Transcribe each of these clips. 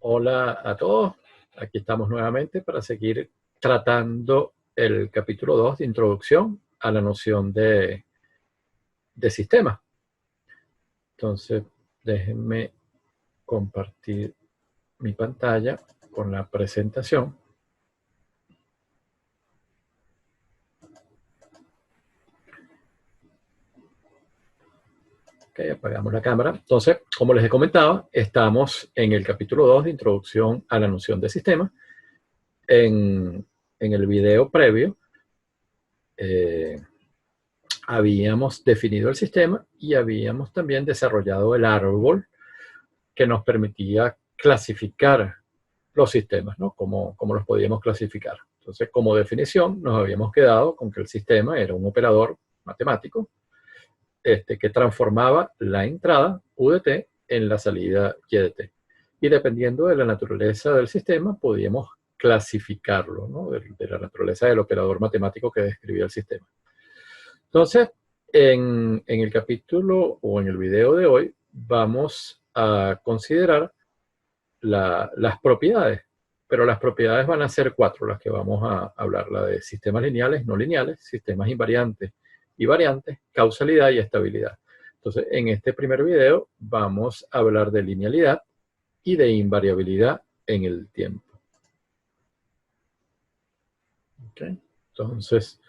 Hola a todos, aquí estamos nuevamente para seguir tratando el capítulo 2 de introducción a la noción de sistema. Entonces, déjenme compartir mi pantalla con la presentación. Ok, apagamos la cámara. Entonces, como les he comentado, estamos en el capítulo 2 de introducción a la noción de sistema. En el video previo, habíamos definido el sistema y habíamos también desarrollado el árbol que nos permitía clasificar los sistemas, ¿no? Cómo los podíamos clasificar. Entonces, como definición, nos habíamos quedado con que el sistema era un operador matemático que transformaba la entrada U de t en la salida Y de t. Y dependiendo de la naturaleza del sistema, podíamos clasificarlo, ¿no? de la naturaleza del operador matemático que describía el sistema. Entonces, en el capítulo o en el video de hoy, vamos a considerar las propiedades, pero las propiedades van a ser 4 las que vamos a hablar, la de sistemas lineales, no lineales, sistemas invariantes y variantes, causalidad y estabilidad. Entonces, en este primer video vamos a hablar de linealidad y de invariabilidad en el tiempo. ¿Okay? Entonces,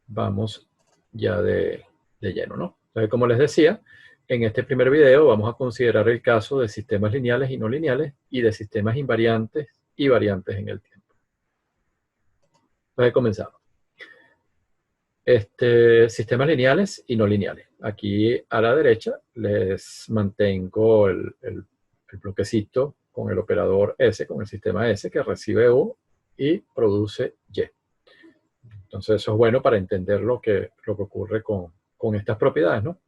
vamos ya de lleno, ¿no? Entonces, como les decía, en este primer video vamos a considerar el caso de sistemas lineales y no lineales y de sistemas invariantes y variantes en el tiempo. Entonces, comenzamos. Sistemas lineales y no lineales. Aquí a la derecha les mantengo el bloquecito con el operador S, con el sistema S, que recibe U y produce Y. Entonces eso es bueno para entender lo que ocurre con estas propiedades, ¿no?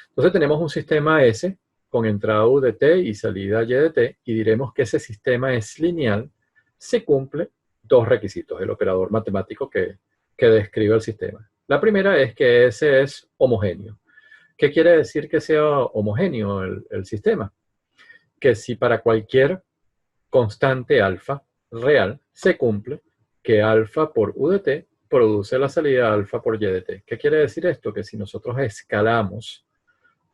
Entonces tenemos un sistema S con entrada U de t y salida Y de t, y diremos que ese sistema es lineal si cumple dos requisitos, el operador matemático que describe el sistema. La primera es que S es homogéneo. ¿Qué quiere decir que sea homogéneo el sistema? Que si para cualquier constante alfa real se cumple que alfa por U de t produce la salida alfa por Y de t. ¿Qué quiere decir esto? Que si nosotros escalamos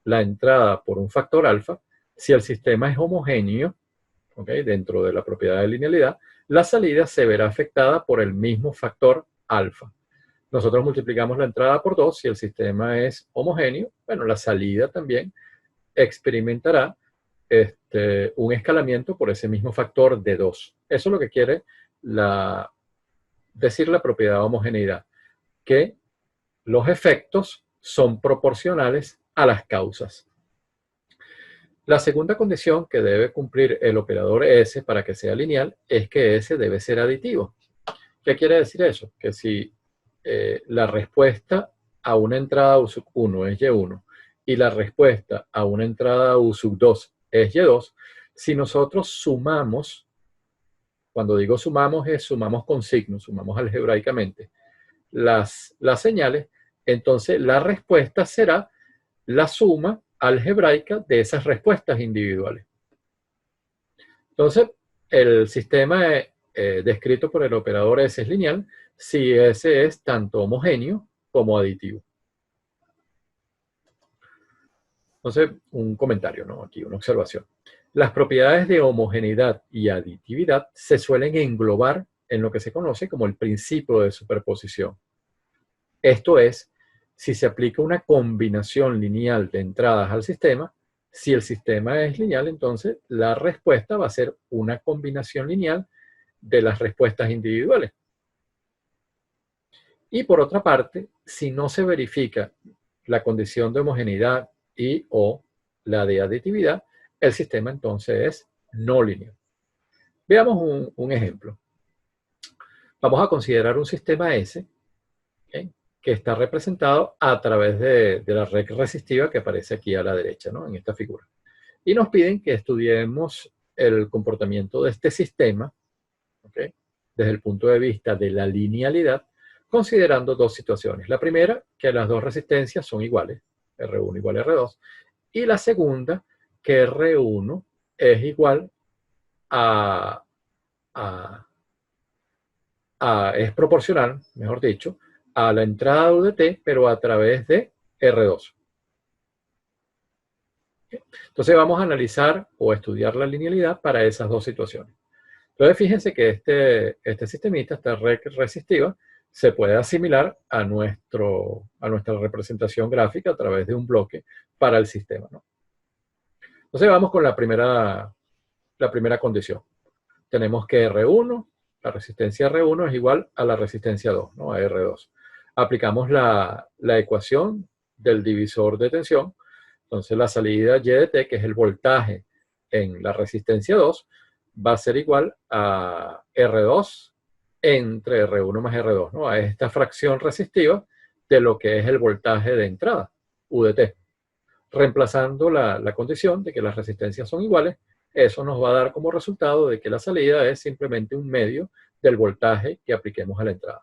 la entrada por un factor alfa, si el sistema es homogéneo, ¿okay?, dentro de la propiedad de linealidad, la salida se verá afectada por el mismo factor alfa. Nosotros multiplicamos la entrada por 2, si el sistema es homogéneo, bueno, la salida también experimentará un escalamiento por ese mismo factor de 2. Eso es lo que quiere decir la propiedad de homogeneidad, que los efectos son proporcionales a las causas. La segunda condición que debe cumplir el operador S para que sea lineal es que S debe ser aditivo. ¿Qué quiere decir eso? Que si la respuesta a una entrada U sub 1 es Y1 y la respuesta a una entrada U sub 2 es Y2, si nosotros sumamos, cuando digo sumamos es sumamos con signos, sumamos algebraicamente las señales, entonces la respuesta será la suma algebraica de esas respuestas individuales. Entonces, el sistema descrito por el operador S es lineal si S es tanto homogéneo como aditivo. Entonces, un comentario, ¿no? Aquí una observación. Las propiedades de homogeneidad y aditividad se suelen englobar en lo que se conoce como el principio de superposición. Esto es, si se aplica una combinación lineal de entradas al sistema, si el sistema es lineal, entonces la respuesta va a ser una combinación lineal de las respuestas individuales. Y por otra parte, si no se verifica la condición de homogeneidad y o la de aditividad, el sistema entonces es no lineal. Veamos un ejemplo. Vamos a considerar un sistema S, ¿okay?, que está representado a través de la red resistiva que aparece aquí a la derecha, ¿no?, en esta figura. Y nos piden que estudiemos el comportamiento de este sistema, ¿okay?, desde el punto de vista de la linealidad, considerando dos situaciones. La primera, que las dos resistencias son iguales, R1 igual a R2, y la segunda, que R1 es igual es proporcional, mejor dicho, a la entrada de UDT, pero a través de R2. Entonces vamos a analizar o estudiar la linealidad para esas dos situaciones. Entonces fíjense que este sistemita, esta red resistiva, se puede asimilar a nuestra representación gráfica a través de un bloque para el sistema, ¿no? Entonces vamos con la primera condición. Tenemos que R1, la resistencia R1 es igual a la resistencia 2, ¿no? A R2. Aplicamos la ecuación del divisor de tensión. Entonces la salida Y de T, que es el voltaje en la resistencia 2, va a ser igual a R2 entre R1 más R2, ¿no? A esta fracción resistiva de lo que es el voltaje de entrada, U de T. Reemplazando la condición de que las resistencias son iguales, eso nos va a dar como resultado de que la salida es simplemente un medio del voltaje que apliquemos a la entrada.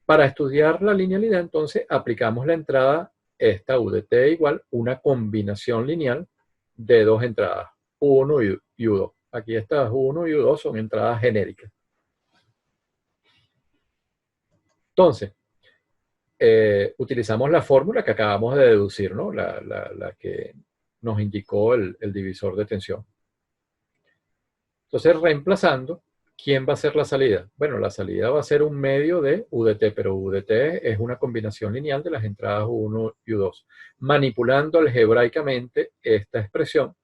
Para estudiar la linealidad, entonces, aplicamos la entrada, esta U de T igual una combinación lineal de dos entradas, U1 y U2. Aquí estas U1 y U2 son entradas genéricas. Entonces, utilizamos la fórmula que acabamos de deducir, ¿no? La que nos indicó el divisor de tensión. Entonces, reemplazando, ¿quién va a ser la salida? Bueno, la salida va a ser un medio de UDT, pero UDT es una combinación lineal de las entradas U1 y U2. Manipulando algebraicamente esta expresión,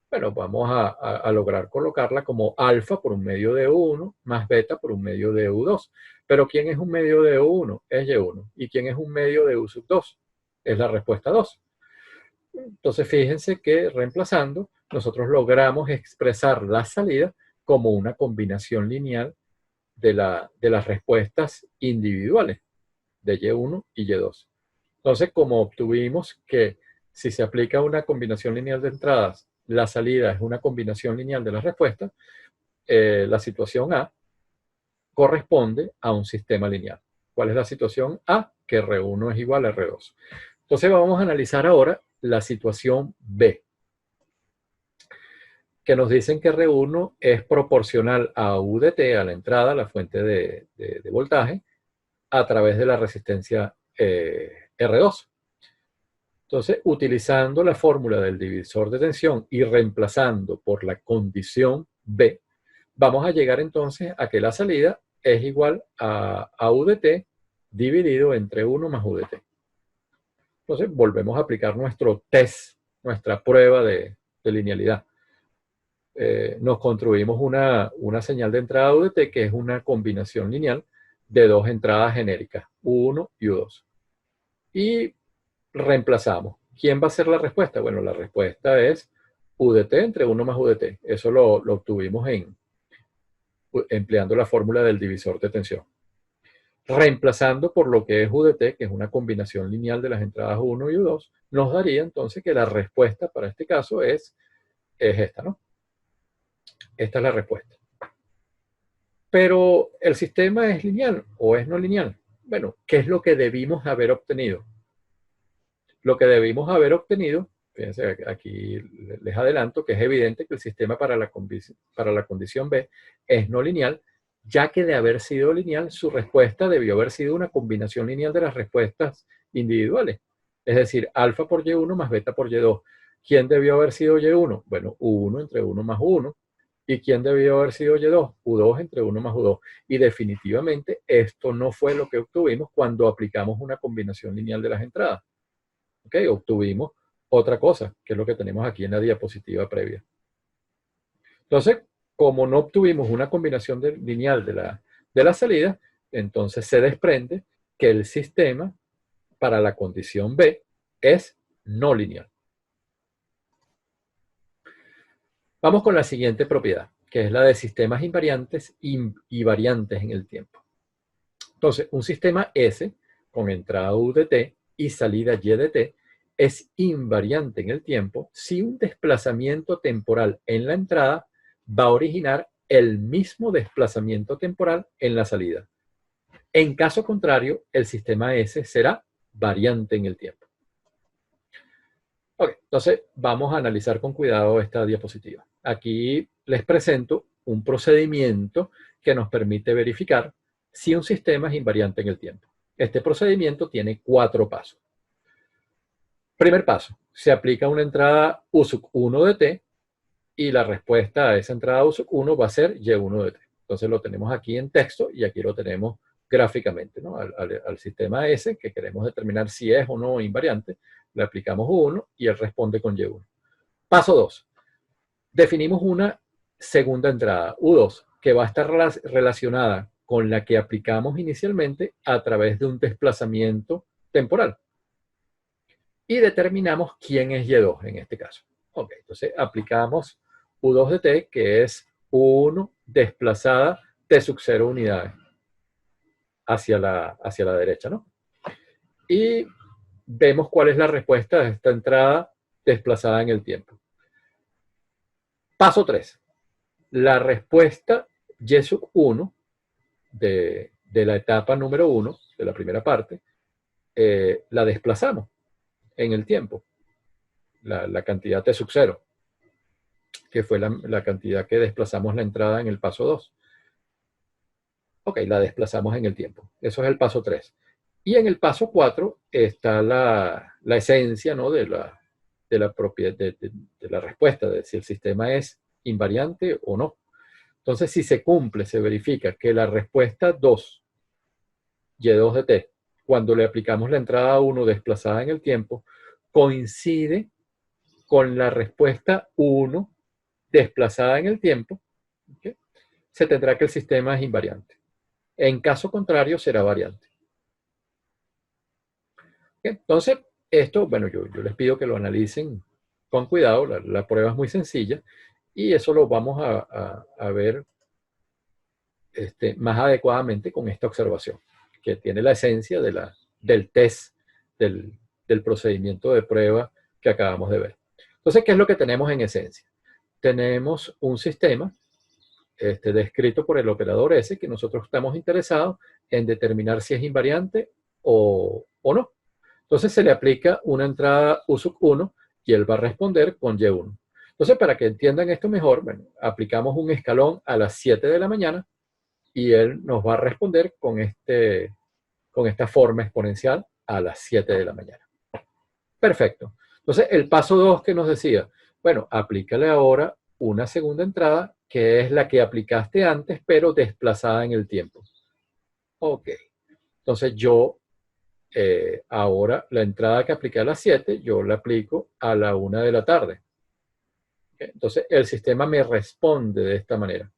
bueno, vamos a lograr colocarla como alfa por un medio de U1 más beta por un medio de U2. Pero ¿quién es un medio de U1? Es Y1. ¿Y quién es un medio de U2? Es la respuesta 2. Entonces fíjense que reemplazando, nosotros logramos expresar la salida como una combinación lineal de las respuestas individuales de Y1 y Y2. Entonces, como obtuvimos que si se aplica una combinación lineal de entradas, la salida es una combinación lineal de las respuestas, la situación A corresponde a un sistema lineal. ¿Cuál es la situación A? Que R1 es igual a R2. Entonces vamos a analizar ahora la situación B, que nos dicen que R1 es proporcional a U de T, a la entrada, a la fuente de voltaje, a través de la resistencia R2. Entonces, utilizando la fórmula del divisor de tensión y reemplazando por la condición B, vamos a llegar entonces a que la salida es igual a U de T dividido entre 1 más U de T. Entonces, volvemos a aplicar nuestro test, nuestra prueba de linealidad. Nos construimos una señal de entrada U de T que es una combinación lineal de dos entradas genéricas, U1 y U2. Y reemplazamos. ¿Quién va a ser la respuesta? Bueno, la respuesta es U de T entre 1 más U de T. Eso lo obtuvimos empleando la fórmula del divisor de tensión. Reemplazando por lo que es U de T, que es una combinación lineal de las entradas U1 y U2, nos daría entonces que la respuesta para este caso es esta, ¿no? Esta es la respuesta. Pero ¿el sistema es lineal o es no lineal? Bueno, ¿qué es lo que debimos haber obtenido? Lo que debimos haber obtenido, fíjense, aquí les adelanto que es evidente que el sistema para la condición B es no lineal, ya que de haber sido lineal, su respuesta debió haber sido una combinación lineal de las respuestas individuales. Es decir, alfa por Y1 más beta por Y2. ¿Quién debió haber sido Y1? Bueno, U1 entre 1 más U1. ¿Y quién debió haber sido Y2? U2 entre 1 más U2. Y definitivamente esto no fue lo que obtuvimos cuando aplicamos una combinación lineal de las entradas. ¿Ok? Obtuvimos otra cosa, que es lo que tenemos aquí en la diapositiva previa. Entonces, como no obtuvimos una combinación lineal de la salida, entonces se desprende que el sistema para la condición B es no lineal. Vamos con la siguiente propiedad, que es la de sistemas invariantes y variantes en el tiempo. Entonces, un sistema S con entrada U de T y salida Y de T es invariante en el tiempo si un desplazamiento temporal en la entrada va a originar el mismo desplazamiento temporal en la salida. En caso contrario, el sistema S será variante en el tiempo. Ok, entonces vamos a analizar con cuidado esta diapositiva. Aquí les presento un procedimiento que nos permite verificar si un sistema es invariante en el tiempo. Este procedimiento tiene 4 pasos. Primer paso, se aplica una entrada USUC1 de t y la respuesta a esa entrada USUC1 va a ser Y1 de t. Entonces lo tenemos aquí en texto y aquí lo tenemos gráficamente, ¿no? Al sistema S, que queremos determinar si es o no invariante, le aplicamos U1 y él responde con Y1. Paso 2. Definimos una segunda entrada, U2, que va a estar relacionada con la que aplicamos inicialmente a través de un desplazamiento temporal. Y determinamos quién es Y2 en este caso. Ok, entonces aplicamos U2 de t, que es U1 desplazada t sub 0 unidades hacia la derecha, ¿no? Y vemos cuál es la respuesta de esta entrada desplazada en el tiempo. Paso 3. La respuesta Y sub 1 de la etapa número 1, de la primera parte, la desplazamos en el tiempo. La cantidad t sub 0, que fue la cantidad que desplazamos la entrada en el paso 2. Ok, la desplazamos en el tiempo. Eso es el paso 3. Y en el paso 4 está la esencia, ¿no? de la propiedad, de la respuesta, de si el sistema es invariante o no. Entonces, si se cumple, se verifica que la respuesta 2, Y2 de t, cuando le aplicamos la entrada 1 desplazada en el tiempo, coincide con la respuesta 1 desplazada en el tiempo, ¿okay? Se tendrá que el sistema es invariante. En caso contrario, será variante. Entonces, esto, bueno, yo les pido que lo analicen con cuidado. La prueba es muy sencilla y eso lo vamos a ver más adecuadamente con esta observación, que tiene la esencia del test, del procedimiento de prueba que acabamos de ver. Entonces, ¿qué es lo que tenemos en esencia? Tenemos un sistema descrito por el operador S, que nosotros estamos interesados en determinar si es invariante o no. Entonces se le aplica una entrada USUC1 y él va a responder con Y1. Entonces, para que entiendan esto mejor, bueno, aplicamos un escalón a las 7 de la mañana y él nos va a responder con esta forma exponencial a las 7 de la mañana. Perfecto. Entonces, el paso 2 que nos decía, bueno, aplícale ahora una segunda entrada que es la que aplicaste antes, pero desplazada en el tiempo. Ok. Entonces, yo ahora la entrada que apliqué a las 7, yo la aplico a la 1 de la tarde. ¿Okay? Entonces, el sistema me responde de esta manera.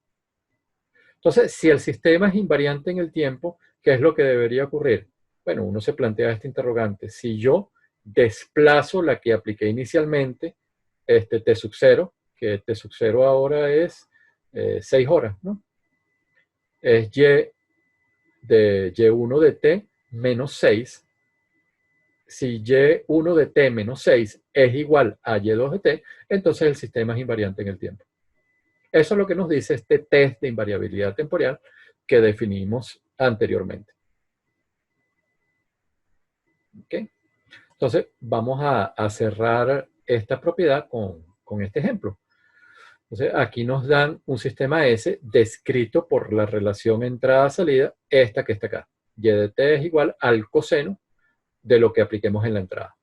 Entonces, si el sistema es invariante en el tiempo, ¿qué es lo que debería ocurrir? Bueno, uno se plantea este interrogante. Si yo desplazo la que apliqué inicialmente, t sub 0, que t sub 0 ahora es 6 horas, ¿no? Es y de y1 de t menos 6. Si y1 de t menos 6 es igual a y2 de t, entonces el sistema es invariante en el tiempo. Eso es lo que nos dice este test de invariabilidad temporal que definimos anteriormente. ¿Okay? Entonces, vamos a cerrar esta propiedad con este ejemplo. Entonces, aquí nos dan un sistema S descrito por la relación entrada-salida, esta que está acá. Y de t es igual al coseno de lo que apliquemos en la entrada.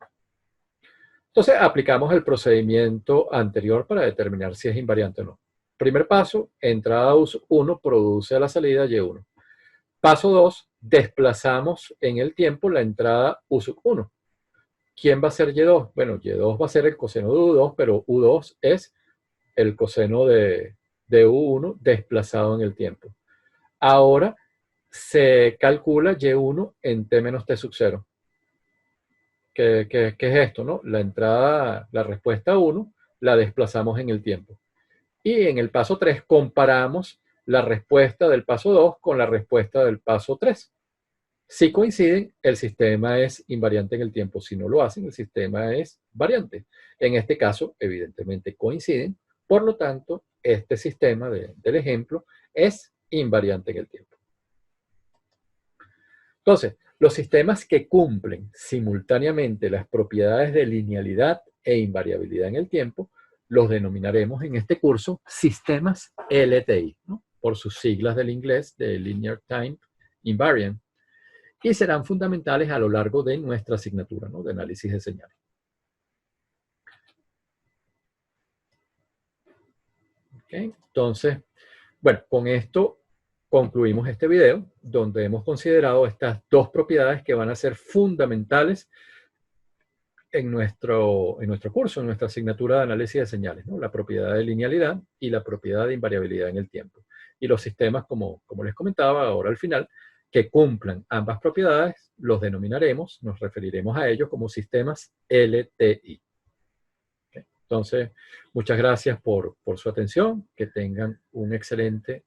Entonces, aplicamos el procedimiento anterior para determinar si es invariante o no. Primer paso, entrada 1 produce a la salida Y1. Paso 2, desplazamos en el tiempo la entrada U1. ¿Quién va a ser Y2? Bueno, Y2 va a ser el coseno de U2, pero U2 es el coseno de U1 desplazado en el tiempo. Ahora se calcula Y1 en T menos T sub 0. ¿Qué es esto? ¿No? La entrada, la respuesta 1, la desplazamos en el tiempo. Y en el paso 3 comparamos la respuesta del paso 2 con la respuesta del paso 3. Si coinciden, el sistema es invariante en el tiempo. Si no lo hacen, el sistema es variante. En este caso, evidentemente coinciden. Por lo tanto, este sistema del ejemplo es invariante en el tiempo. Entonces, Los sistemas que cumplen simultáneamente las propiedades de linealidad e invariabilidad en el tiempo los denominaremos en este curso sistemas LTI, ¿no? Por sus siglas del inglés de Linear Time Invariant, y serán fundamentales a lo largo de nuestra asignatura, ¿no? De análisis de señales. ¿Okay? Entonces, bueno, con esto concluimos este video donde hemos considerado estas dos propiedades que van a ser fundamentales en nuestro curso, en nuestra asignatura de análisis de señales, ¿no? La propiedad de linealidad y la propiedad de invariabilidad en el tiempo. Y los sistemas, como les comentaba ahora al final, que cumplan ambas propiedades, los denominaremos, nos referiremos a ellos como sistemas LTI. ¿Okay? Entonces, muchas gracias por su atención, que tengan un excelente